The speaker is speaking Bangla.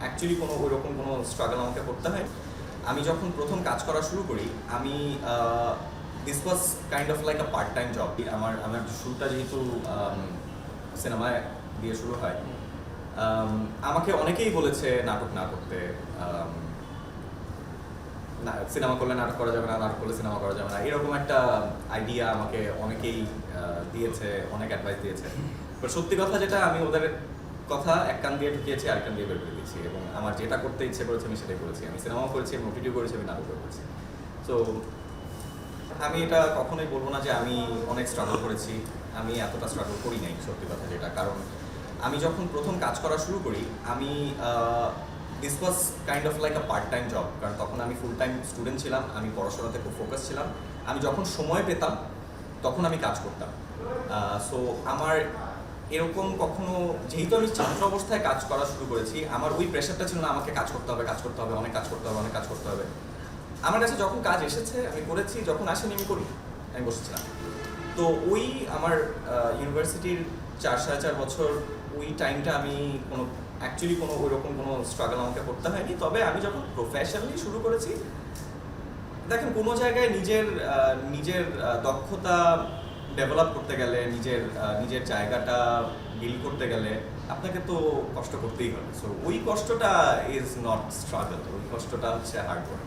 অ্যাকচুয়ালি কোনো ওইরকম কোনো স্ট্রাগল আমাকে করতে হয়। আমি যখন প্রথম কাজ করা শুরু করি, আমি this was kind of like a part time job. আমার আমার শুরুটা যেহেতু সিনেমায় দিয়ে শুরু হয়, আমাকে অনেকেই বলেছে নাটক না করতে, সিনেমা করলে নাটক করা যাবে না, নাটক করলে সিনেমা করা যাবে না, এরকম একটা আইডিয়া আমাকে অনেকেই দিয়েছে, অনেক অ্যাডভাইস দিয়েছে। বাট সত্যি কথা যেটা, আমি ওদের কথা এক কান দিয়ে ঢুকিয়েছি, আরেক কান দিয়ে বের করে দিয়েছি, এবং আমার যেটা করতে ইচ্ছে করেছে আমি সেটাই করেছি। আমি সিনেমাও করেছি, আমি ওটিটিও করেছি, আমি নাটকও করেছি। সো আমি এটা কখনোই বলবো না যে আমি অনেক স্ট্রাগল করেছি। আমি এতটা স্ট্রাগল করি নাই, সত্যি কথা যেটা। কারণ আমি যখন প্রথম কাজ করা শুরু করি, আমি this was kind of like a part time job. কারণ তখন আমি ফুল টাইম স্টুডেন্ট ছিলাম, আমি পড়াশোনাতে খুব ফোকাস ছিলাম। আমি যখন সময় পেতাম তখন আমি কাজ করতাম। সো আমার এরকম কখনো, যেহেতু আমি ছাত্র অবস্থায় কাজ করা শুরু করেছি, আমার ওই প্রেশারটা ছিল না আমাকে কাজ করতে হবে, কাজ করতে হবে, অনেক কাজ করতে হবে, অনেক কাজ করতে হবে। আমার কাছে যখন কাজ এসেছে আমি করেছি, যখন আসেনি আমি করি, আমি বসেছিলাম। তো ওই আমার ইউনিভার্সিটির 4-4.5 বছর, ওই টাইমটা আমি কোনো অ্যাকচুয়ালি কোনো ওইরকম কোনো স্ট্রাগল আমাকে করতে হয়নি। তবে আমি যখন প্রফেশনালি শুরু করেছি, দেখেন কোনো জায়গায় নিজের নিজের দক্ষতা ডেভেলপ করতে গেলে, নিজের জায়গাটা বিল্ড করতে গেলে আপনাকে তো কষ্ট করতেই হবে। সো ওই কষ্টটা ইজ নট স্ট্রাগল, ওই কষ্টটা হচ্ছে হার্ড ওয়ার্ক।